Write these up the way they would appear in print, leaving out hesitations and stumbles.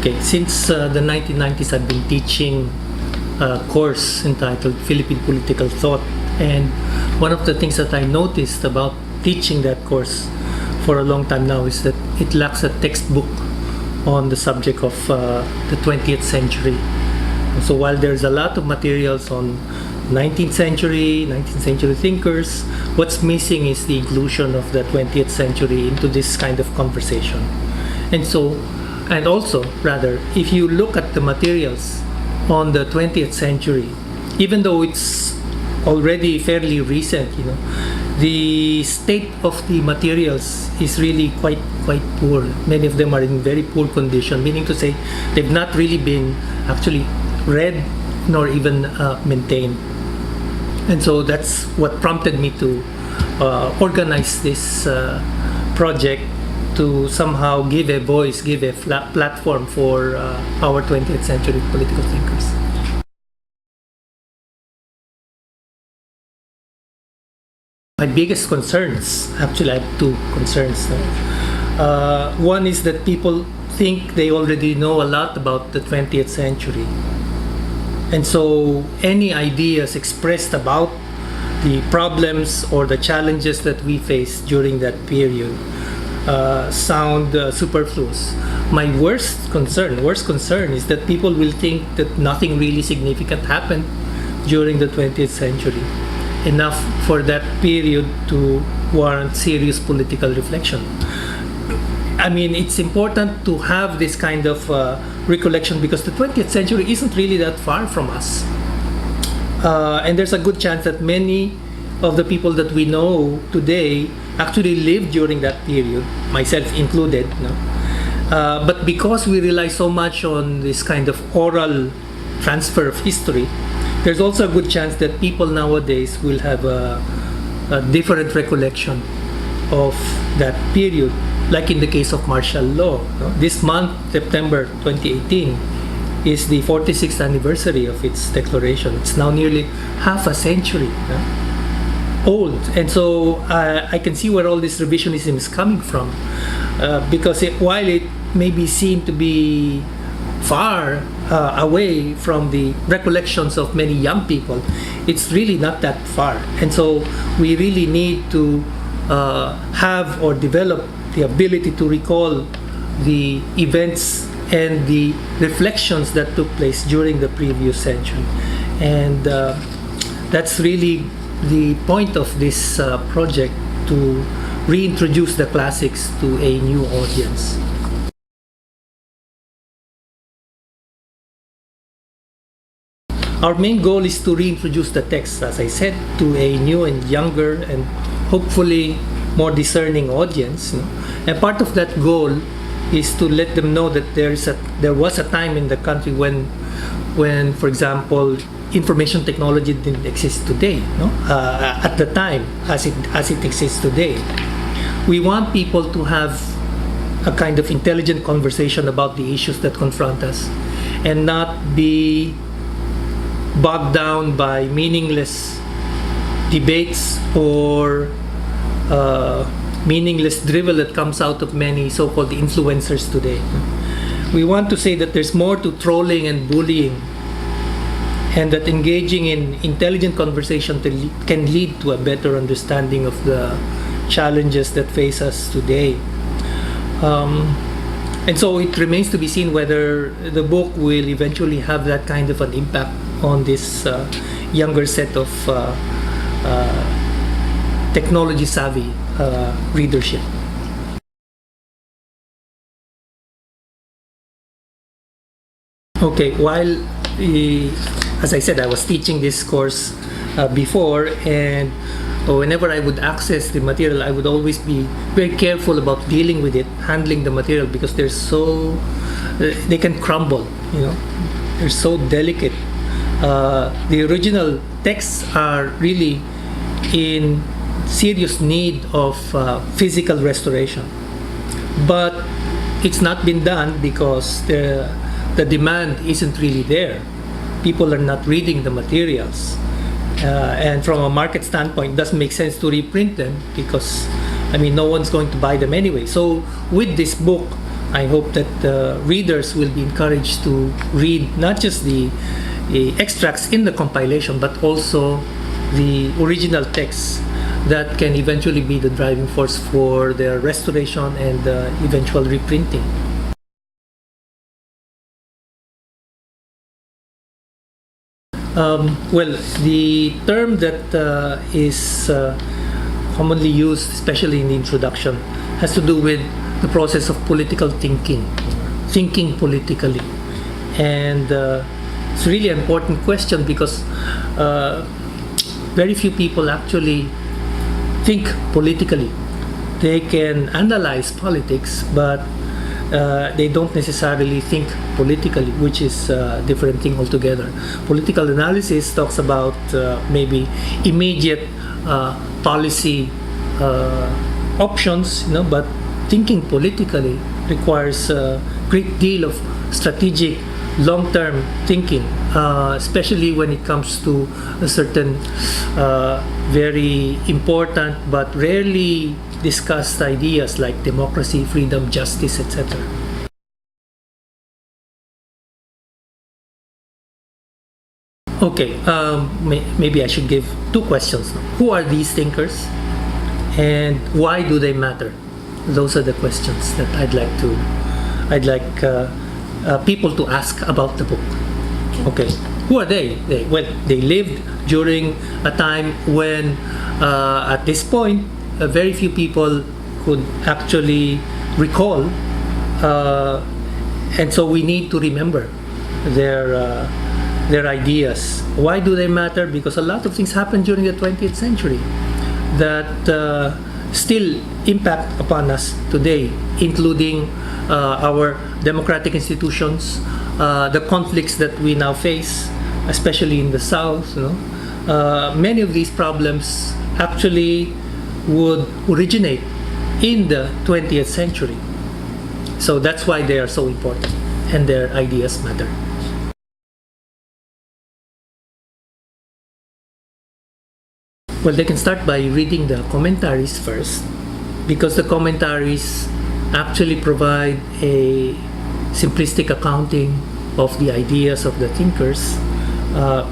Okay, since the 1990s, I've been teaching a course entitled Philippine Political Thought, and one of the things that I noticed about teaching that course for a long time now is that it lacks a textbook on the subject of the 20th century. So while there's a lot of materials on 19th century thinkers, what's missing is the inclusion of the 20th century into this kind of conversation. And also, if you look at the materials on the 20th century, even though it's already fairly recent, the state of the materials is really quite poor. Many of them are in very poor condition, meaning to say they've not really been actually read nor even maintained. And so that's what prompted me to organize this project to somehow give a voice, give a platform for our 20th century political thinkers. My biggest concerns, actually I have two concerns. One is that people think they already know a lot about the 20th century. And so any ideas expressed about the problems or the challenges that we faced during that period sound superfluous. My worst concern is that people will think that nothing really significant happened during the 20th century, enough for that period to warrant serious political reflection. I mean, it's important to have this kind of recollection because the 20th century isn't really that far from us. And there's a good chance that many of the people that we know today actually lived during that period, myself included. But because we rely so much on this kind of oral transfer of history, there's also a good chance that people nowadays will have a different recollection of that period, like in the case of martial law. This month, September 2018, is the 46th anniversary of its declaration. It's now nearly half a century old. And so I can see where all this revisionism is coming from. Because while it may be seen to be far away from the recollections of many young people, it's really not that far. And so we really need to have or develop the ability to recall the events and the reflections that took place during the previous century. And that's really the point of this project, to reintroduce the classics to a new audience. Our main goal is to reintroduce the text, as I said, to a new and younger and hopefully more discerning audience. And part of that goal is to let them know that there was a time in the country when, for example, information technology didn't exist today. At the time, as it exists today, we want people to have a kind of intelligent conversation about the issues that confront us, and not be bogged down by meaningless debates or meaningless drivel that comes out of many so-called influencers today. We want to say that there's more to trolling and bullying, and that engaging in intelligent conversation can lead to a better understanding of the challenges that face us today. And so it remains to be seen whether the book will eventually have that kind of an impact on this younger set of technology-savvy readership. Okay, while, as I said, I was teaching this course before, and whenever I would access the material, I would always be very careful about dealing with it, handling the material, because they can crumble, they're so delicate. The original texts are really in serious need of physical restoration, but it's not been done because the demand isn't really there. People are not reading the materials, and from a market standpoint, it doesn't make sense to reprint them because no one's going to buy them anyway. So with this book, I hope that readers will be encouraged to read not just the extracts in the compilation, but also the original texts that can eventually be the driving force for their restoration and eventual reprinting. Well, the term that is commonly used, especially in the introduction, has to do with the process of political thinking politically. And it's really an important question because very few people actually think politically. They can analyze politics, but they don't necessarily think politically, which is a different thing altogether. Political analysis talks about maybe immediate policy options, but thinking politically requires a great deal of strategic long-term thinking, especially when it comes to a certain very important but rarely discussed ideas like democracy, freedom, justice, etc. Okay, maybe I should give two questions. Who are these thinkers, and why do they matter? Those are the questions that I'd like people to ask about the book. Okay, who are they? They lived during a time when, at this point, very few people could actually recall, and so we need to remember their ideas. Why do they matter? Because a lot of things happened during the 20th century that still impact upon us today, including our democratic institutions, the conflicts that we now face, especially in the South. Many of these problems actually would originate in the 20th century. So that's why they are so important and their ideas matter. Well, they can start by reading the commentaries first, because the commentaries actually provide a simplistic accounting of the ideas of the thinkers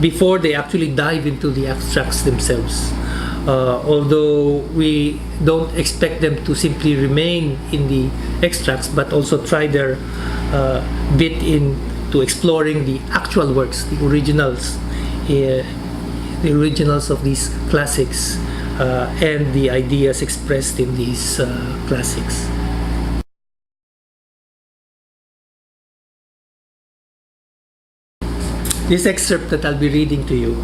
before they actually dive into the abstracts themselves. Although we don't expect them to simply remain in the extracts, but also try their bit into exploring the actual works, the originals of these classics and the ideas expressed in these classics. This excerpt that I'll be reading to you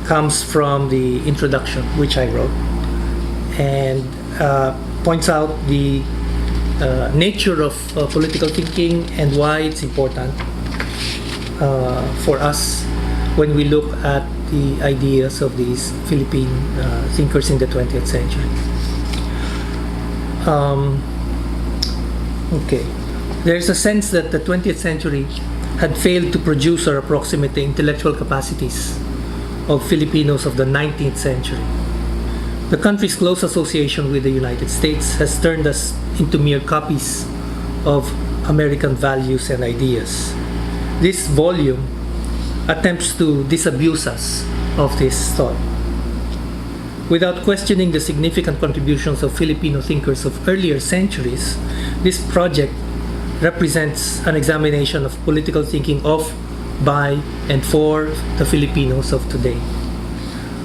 comes from the introduction, which I wrote, and points out the nature of political thinking and why it's important for us when we look at the ideas of these Philippine thinkers in the 20th century. Okay, there's a sense that the 20th century had failed to produce or approximate the intellectual capacities of Filipinos of the 19th century. The country's close association with the United States has turned us into mere copies of American values and ideas. This volume attempts to disabuse us of this thought. Without questioning the significant contributions of Filipino thinkers of earlier centuries, this project represents an examination of political thinking of, by, and for the Filipinos of today.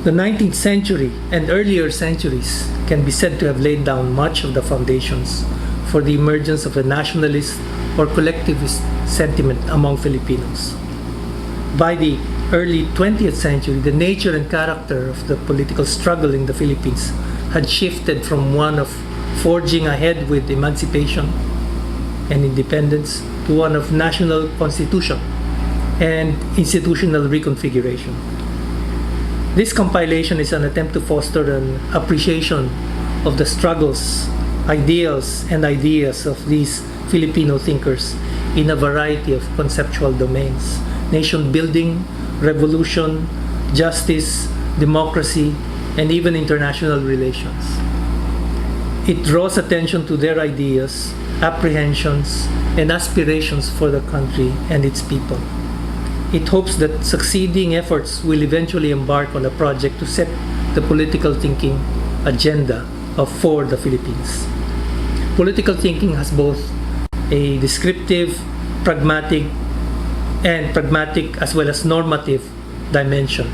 The 19th century and earlier centuries can be said to have laid down much of the foundations for the emergence of a nationalist or collectivist sentiment among Filipinos. By the early 20th century, the nature and character of the political struggle in the Philippines had shifted from one of forging ahead with emancipation and independence to one of national constitution and institutional reconfiguration. This compilation is an attempt to foster an appreciation of the struggles, ideals, and ideas of these Filipino thinkers in a variety of conceptual domains: nation building, revolution, justice, democracy, and even international relations. It draws attention to their ideas apprehensions, and aspirations for the country and its people. It hopes that succeeding efforts will eventually embark on a project to set the political thinking agenda for the Philippines. Political thinking has both a descriptive, pragmatic as well as normative dimension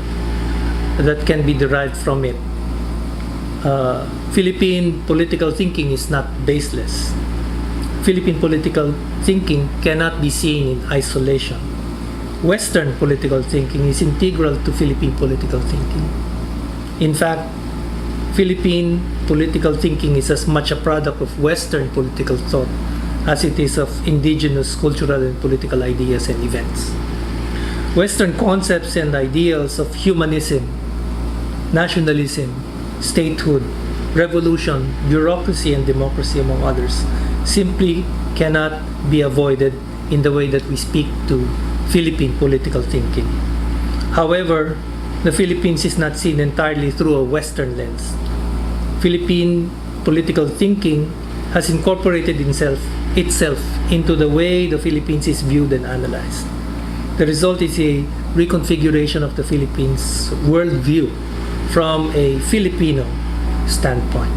that can be derived from it. Philippine political thinking is not baseless. Philippine political thinking cannot be seen in isolation. Western political thinking is integral to Philippine political thinking. In fact, Philippine political thinking is as much a product of Western political thought as it is of indigenous cultural and political ideas and events. Western concepts and ideals of humanism, nationalism, statehood, revolution, bureaucracy, and democracy, among others, simply cannot be avoided in the way that we speak to Philippine political thinking. However, the Philippines is not seen entirely through a Western lens. Philippine political thinking has incorporated itself into the way the Philippines is viewed and analyzed. The result is a reconfiguration of the Philippines worldview from a Filipino standpoint.